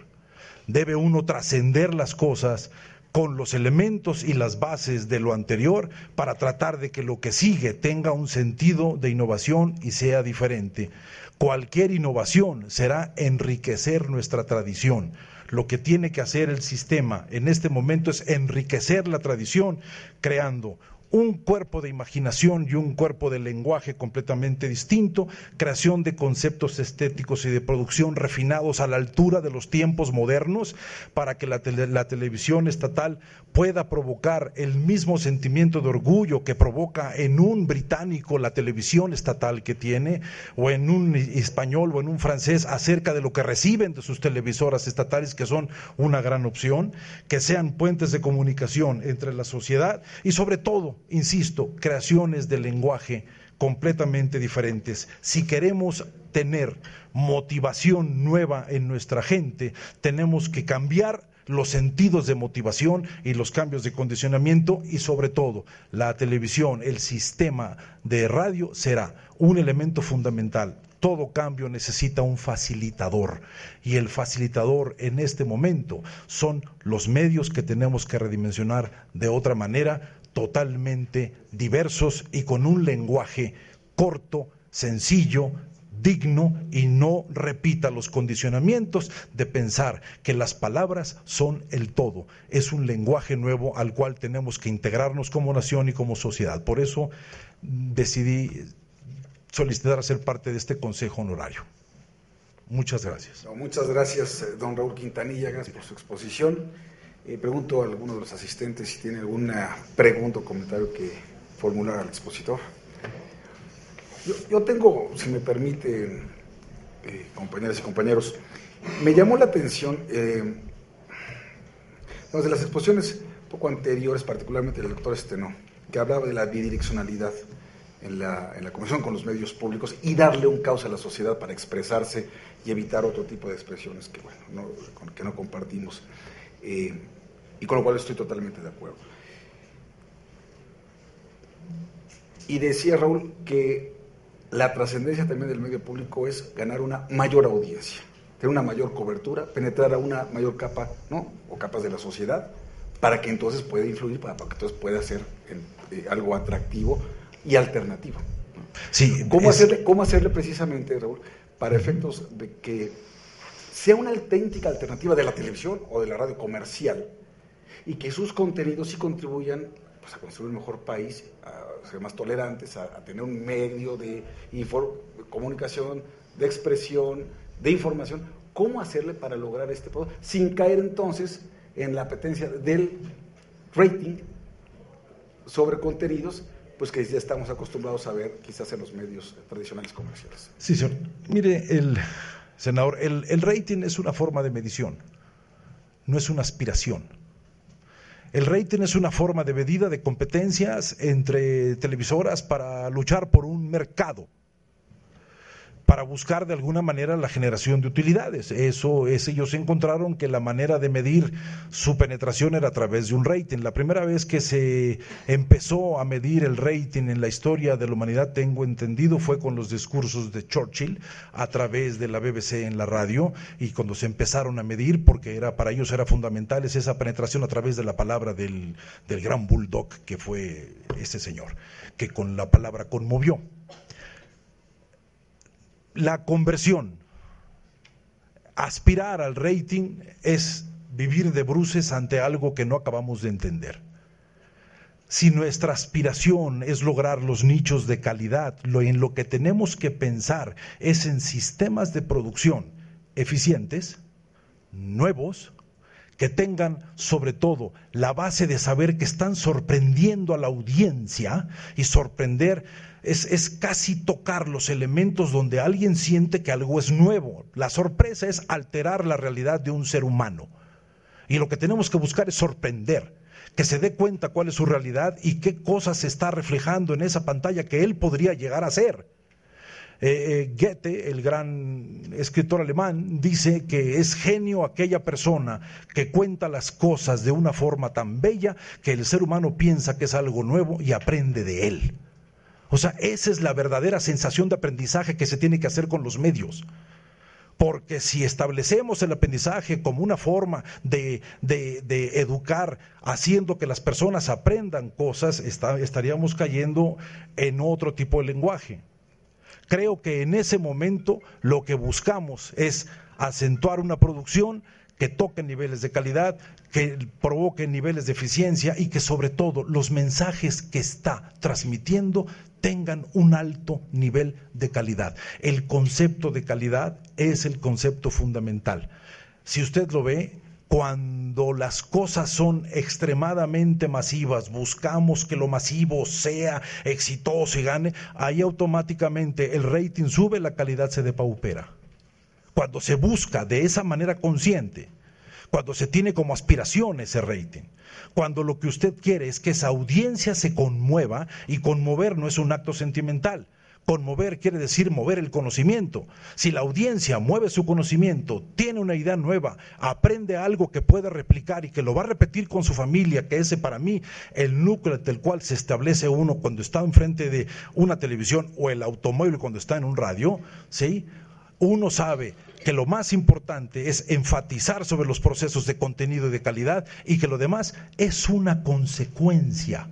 Debe uno trascender las cosas con los elementos y las bases de lo anterior para tratar de que lo que sigue tenga un sentido de innovación y sea diferente. Cualquier innovación será enriquecer nuestra tradición. Lo que tiene que hacer el sistema en este momento es enriquecer la tradición, creando un cuerpo de imaginación y un cuerpo de lenguaje completamente distinto, creación de conceptos estéticos y de producción refinados a la altura de los tiempos modernos, para que la televisión estatal pueda provocar el mismo sentimiento de orgullo que provoca en un británico la televisión estatal que tiene, o en un español o en un francés, acerca de lo que reciben de sus televisoras estatales, que son una gran opción, que sean puentes de comunicación entre la sociedad y sobre todo, insisto, creaciones de lenguaje completamente diferentes. Si queremos tener motivación nueva en nuestra gente, tenemos que cambiar los sentidos de motivación y los cambios de condicionamiento, y sobre todo la televisión, el sistema de radio será un elemento fundamental. Todo cambio necesita un facilitador, y el facilitador en este momento son los medios que tenemos que redimensionar de otra manera, totalmente diversos y con un lenguaje corto, sencillo, digno, y no repita los condicionamientos de pensar que las palabras son el todo. Es un lenguaje nuevo al cual tenemos que integrarnos como nación y como sociedad. Por eso decidí solicitar a ser parte de este consejo honorario. Muchas gracias. No, muchas gracias, don Raúl Quintanilla, gracias por su exposición. Pregunto a alguno de los asistentes si tiene alguna pregunta o comentario que formular al expositor. Yo tengo, si me permite, compañeras y compañeros, me llamó la atención de las exposiciones un poco anteriores, particularmente del doctor Estenó, que hablaba de la bidireccionalidad en la comunicación con los medios públicos y darle un cauce a la sociedad para expresarse y evitar otro tipo de expresiones que, bueno, que no compartimos, y con lo cual estoy totalmente de acuerdo. Y decía Raúl que la trascendencia también del medio público es ganar una mayor audiencia, tener una mayor cobertura, penetrar a una mayor capa, ¿no?, o capas de la sociedad, para que entonces pueda influir, para que entonces pueda ser algo atractivo y alternativo. Sí, ¿Cómo hacerle precisamente, Raúl, para efectos de que sea una auténtica alternativa de la televisión o de la radio comercial, y que sus contenidos sí contribuyan, pues, a construir un mejor país, a ser más tolerantes, a tener un medio de comunicación, de expresión, de información? ¿Cómo hacerle para lograr este producto sin caer entonces en la apetencia del rating sobre contenidos, pues que ya estamos acostumbrados a ver quizás en los medios tradicionales comerciales? Sí, señor. Mire, senador, el rating es una forma de medición, no es una aspiración. El rating es una forma de medida de competencias entre televisoras para luchar por un mercado, para buscar de alguna manera la generación de utilidades. Ellos encontraron que la manera de medir su penetración era a través de un rating. La primera vez que se empezó a medir el rating en la historia de la humanidad, tengo entendido, fue con los discursos de Churchill a través de la BBC en la radio, y cuando se empezaron a medir, porque para ellos era fundamental esa penetración a través de la palabra del gran bulldog que fue ese señor, que con la palabra conmovió. La conversión, aspirar al rating, es vivir de bruces ante algo que no acabamos de entender. Si nuestra aspiración es lograr los nichos de calidad, en lo que tenemos que pensar es en sistemas de producción eficientes, nuevos, que tengan sobre todo la base de saber que están sorprendiendo a la audiencia, y sorprender es casi tocar los elementos donde alguien siente que algo es nuevo. La sorpresa es alterar la realidad de un ser humano. Y lo que tenemos que buscar es sorprender, que se dé cuenta cuál es su realidad y qué cosas se está reflejando en esa pantalla que él podría llegar a ser. Goethe, el gran escritor alemán, dice que es genio aquella persona que cuenta las cosas de una forma tan bella que el ser humano piensa que es algo nuevo y aprende de él. O sea, esa es la verdadera sensación de aprendizaje que se tiene que hacer con los medios. Porque si establecemos el aprendizaje como una forma de educar, haciendo que las personas aprendan cosas, estaríamos cayendo en otro tipo de lenguaje. Creo que en ese momento lo que buscamos es acentuar una producción que toque niveles de calidad, que provoque niveles de eficiencia y que sobre todo los mensajes que está transmitiendo tengan un alto nivel de calidad. El concepto de calidad es el concepto fundamental. Si usted lo ve, cuando las cosas son extremadamente masivas, buscamos que lo masivo sea exitoso y gane, ahí automáticamente el rating sube, la calidad se depaupera. Cuando se busca de esa manera consciente, cuando se tiene como aspiración ese rating, cuando lo que usted quiere es que esa audiencia se conmueva, y conmover no es un acto sentimental. Conmover quiere decir mover el conocimiento. Si la audiencia mueve su conocimiento, tiene una idea nueva, aprende algo que puede replicar y que lo va a repetir con su familia, que ese para mí el núcleo del cual se establece uno cuando está enfrente de una televisión o el automóvil cuando está en un radio, ¿sí? Uno sabe que lo más importante es enfatizar sobre los procesos de contenido y de calidad y que lo demás es una consecuencia.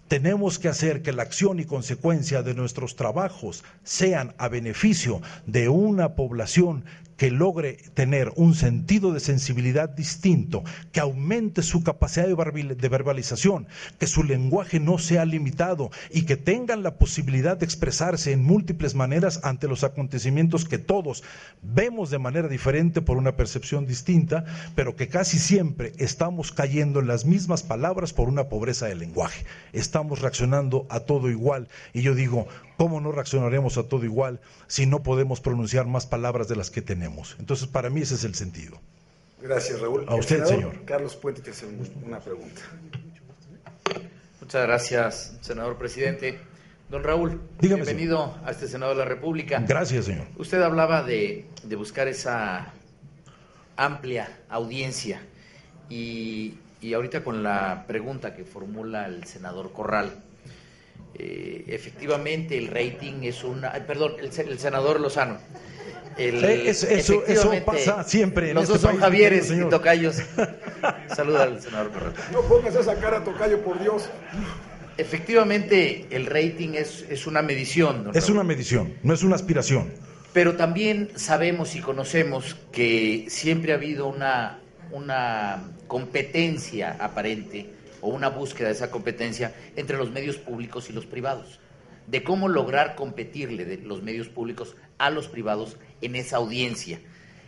Tenemos que hacer que la acción y consecuencia de nuestros trabajos sean a beneficio de una población que logre tener un sentido de sensibilidad distinto, que aumente su capacidad de verbalización, que su lenguaje no sea limitado y que tengan la posibilidad de expresarse en múltiples maneras ante los acontecimientos que todos vemos de manera diferente por una percepción distinta, pero que casi siempre estamos cayendo en las mismas palabras por una pobreza de lenguaje. Estamos reaccionando a todo igual y yo digo, ¿cómo no reaccionaremos a todo igual si no podemos pronunciar más palabras de las que tenemos? Entonces, para mí ese es el sentido. Gracias, Raúl. A usted, señor. Carlos Puente te hace una pregunta. Muchas gracias, senador presidente. Don Raúl, dígame, bienvenido señor. a este Senado de la República. Gracias, señor. Usted hablaba de buscar esa amplia audiencia y ahorita con la pregunta que formula el senador Corral, efectivamente el rating es el senador Lozano. Eso pasa siempre. Los dos son Javieres y tocayos. Saluda al senador Corral. No pongas esa cara, tocayo, por Dios. Efectivamente, el rating es una medición. Es una medición, no es una aspiración. Pero también sabemos y conocemos que siempre ha habido una competencia aparente o una búsqueda de esa competencia entre los medios públicos y los privados, de cómo lograr competirle de los medios públicos a los privados en esa audiencia.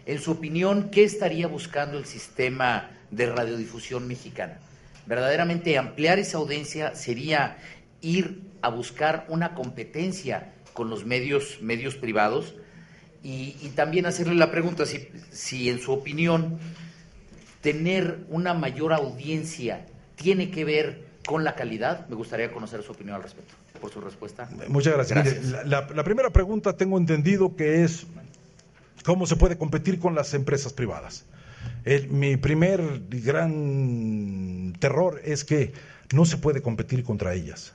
En su opinión, ¿qué estaría buscando el sistema de radiodifusión mexicana? ¿Verdaderamente ampliar esa audiencia sería ir a buscar una competencia con los medios privados? Y también hacerle la pregunta si en su opinión tener una mayor audiencia tiene que ver con la calidad. Me gustaría conocer su opinión al respecto. Por su respuesta. Muchas gracias. Mire, la primera pregunta tengo entendido que es ¿cómo se puede competir con las empresas privadas? Mi primer gran terror es que no se puede competir contra ellas.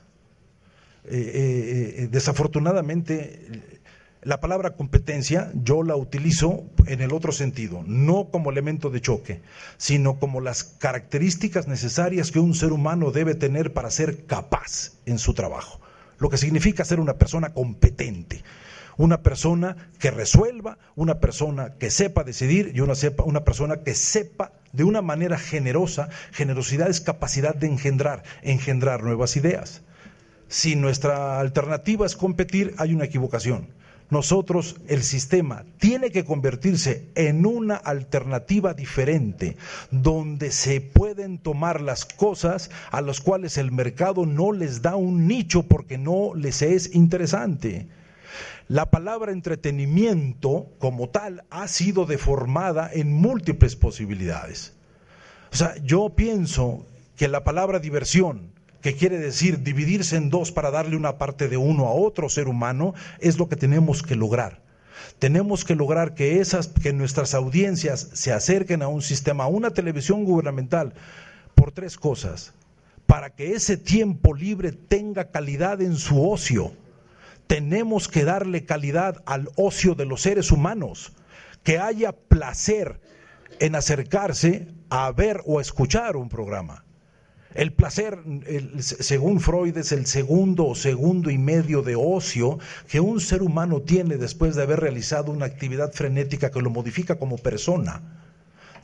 Desafortunadamente, la palabra competencia yo la utilizo en el otro sentido, no como elemento de choque, sino como las características necesarias que un ser humano debe tener para ser capaz en su trabajo. Lo que significa ser una persona competente, una persona que resuelva, una persona que sepa decidir y una persona que sepa de una manera generosa. Generosidad es capacidad de engendrar nuevas ideas. Si nuestra alternativa es competir, hay una equivocación. Nosotros, el sistema tiene que convertirse en una alternativa diferente, donde se pueden tomar las cosas a las cuales el mercado no les da un nicho porque no les es interesante. La palabra entretenimiento como tal ha sido deformada en múltiples posibilidades. O sea, yo pienso que la palabra diversión, que quiere decir dividirse en dos para darle una parte de uno a otro ser humano, es lo que tenemos que lograr. Tenemos que lograr que nuestras audiencias se acerquen a un sistema, a una televisión gubernamental, por 3 cosas. Para que ese tiempo libre tenga calidad en su ocio. Tenemos que darle calidad al ocio de los seres humanos, que haya placer en acercarse a ver o a escuchar un programa. El placer, según Freud, es el segundo y medio de ocio que un ser humano tiene después de haber realizado una actividad frenética que lo modifica como persona.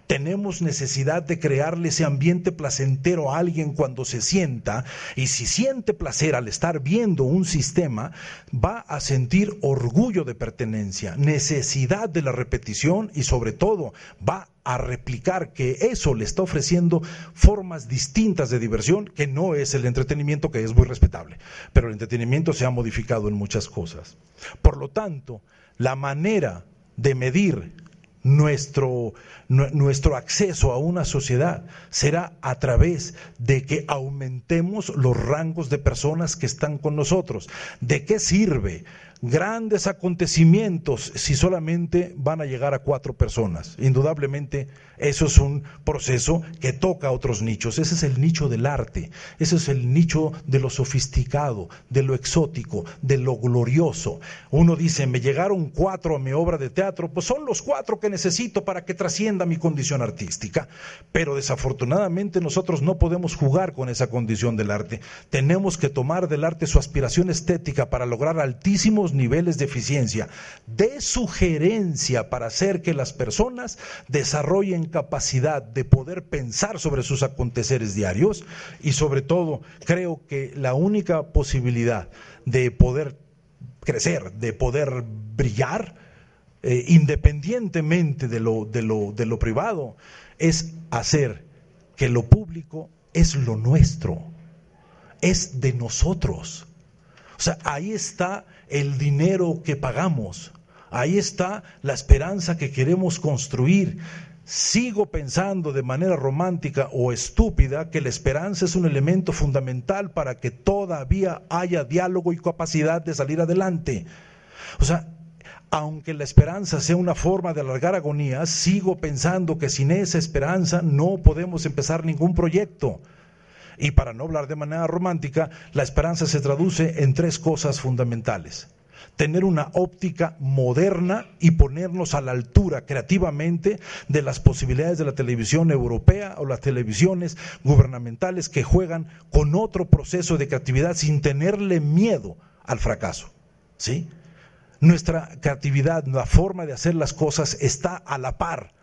Tenemos necesidad de crearle ese ambiente placentero a alguien cuando se sienta, y si siente placer al estar viendo un sistema, va a sentir orgullo de pertenencia, necesidad de la repetición y sobre todo va a replicar que eso le está ofreciendo formas distintas de diversión, que no es el entretenimiento, que es muy respetable, pero el entretenimiento se ha modificado en muchas cosas. Por lo tanto, la manera de medir nuestro acceso a una sociedad será a través de que aumentemos los rangos de personas que están con nosotros. ¿De qué sirve grandes acontecimientos si solamente van a llegar a 4 personas? Indudablemente eso es un proceso que toca a otros nichos. Ese es el nicho del arte, ese es el nicho de lo sofisticado, de lo exótico, de lo glorioso. Uno dice, me llegaron 4 a mi obra de teatro, pues son los 4 que necesito para que trascienda mi condición artística. Pero desafortunadamente nosotros no podemos jugar con esa condición del arte. Tenemos que tomar del arte su aspiración estética para lograr altísimos niveles de eficiencia, de sugerencia, para hacer que las personas desarrollen capacidad de poder pensar sobre sus aconteceres diarios. Y sobre todo, creo que la única posibilidad de poder crecer, de poder brillar, independientemente de lo privado, es hacer que lo público es lo nuestro, es de nosotros. O sea, ahí está el dinero que pagamos, ahí está la esperanza que queremos construir. Sigo pensando de manera romántica o estúpida que la esperanza es un elemento fundamental para que todavía haya diálogo y capacidad de salir adelante. O sea, aunque la esperanza sea una forma de alargar agonías, sigo pensando que sin esa esperanza no podemos empezar ningún proyecto. Y para no hablar de manera romántica, la esperanza se traduce en 3 cosas fundamentales. Tener una óptica moderna y ponernos a la altura creativamente de las posibilidades de la televisión europea o las televisiones gubernamentales que juegan con otro proceso de creatividad sin tenerle miedo al fracaso, ¿sí? Nuestra creatividad, la forma de hacer las cosas está a la par.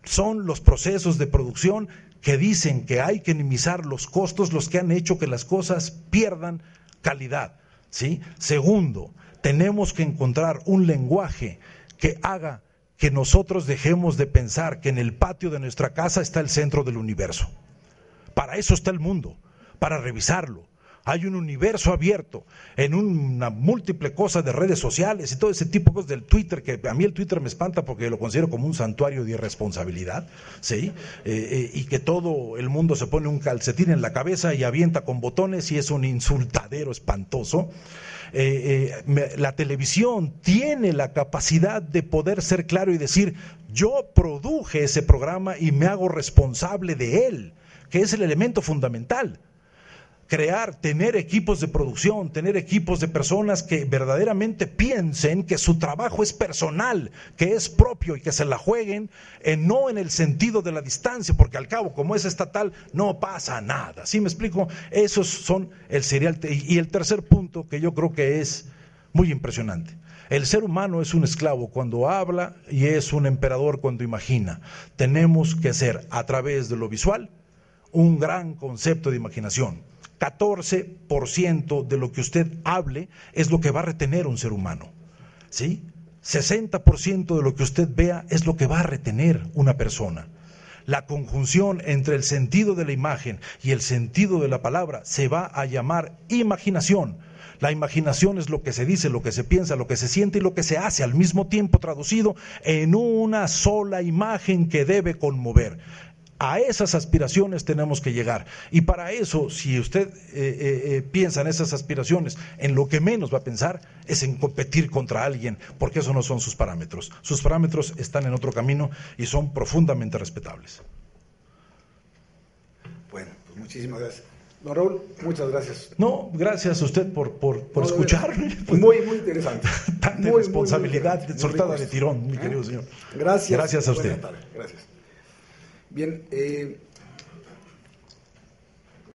Son los procesos de producción que dicen que hay que minimizar los costos los que han hecho que las cosas pierdan calidad, ¿sí? Segundo, tenemos que encontrar un lenguaje que haga que nosotros dejemos de pensar que en el patio de nuestra casa está el centro del universo. Para eso está el mundo, para revisarlo. Hay un universo abierto en una múltiple cosa de redes sociales y todo ese tipo de cosas del Twitter, que a mí el Twitter me espanta porque lo considero como un santuario de irresponsabilidad, ¿sí? Y que todo el mundo se pone un calcetín en la cabeza y avienta con botones y es un insultadero espantoso. La televisión tiene la capacidad de poder ser claro y decir, yo produje ese programa y me hago responsable de él, que es el elemento fundamental. Tener equipos de producción, tener equipos de personas que verdaderamente piensen que su trabajo es personal, que es propio y que se la jueguen, no en el sentido de la distancia, porque al cabo, como es estatal, no pasa nada. ¿Sí me explico? Esos son el serial. Y el tercer punto, que yo creo que es muy impresionante. El ser humano es un esclavo cuando habla y es un emperador cuando imagina. Tenemos que hacer a través de lo visual un gran concepto de imaginación. 14% de lo que usted hable es lo que va a retener un ser humano, ¿sí? 60% de lo que usted vea es lo que va a retener una persona. La conjunción entre el sentido de la imagen y el sentido de la palabra se va a llamar imaginación. La imaginación es lo que se dice, lo que se piensa, lo que se siente y lo que se hace al mismo tiempo, traducido en una sola imagen que debe conmover. A esas aspiraciones tenemos que llegar. Y para eso, si usted piensa en esas aspiraciones, en lo que menos va a pensar es en competir contra alguien, porque eso no son sus parámetros. Sus parámetros están en otro camino y son profundamente respetables. Bueno, pues muchísimas gracias. Don Raúl, muchas gracias. No, gracias a usted por escucharme. Muy interesante. Tanta responsabilidad soltada de tirón, mi querido señor. Gracias. Gracias a usted. Buenas tardes. Gracias. Bien,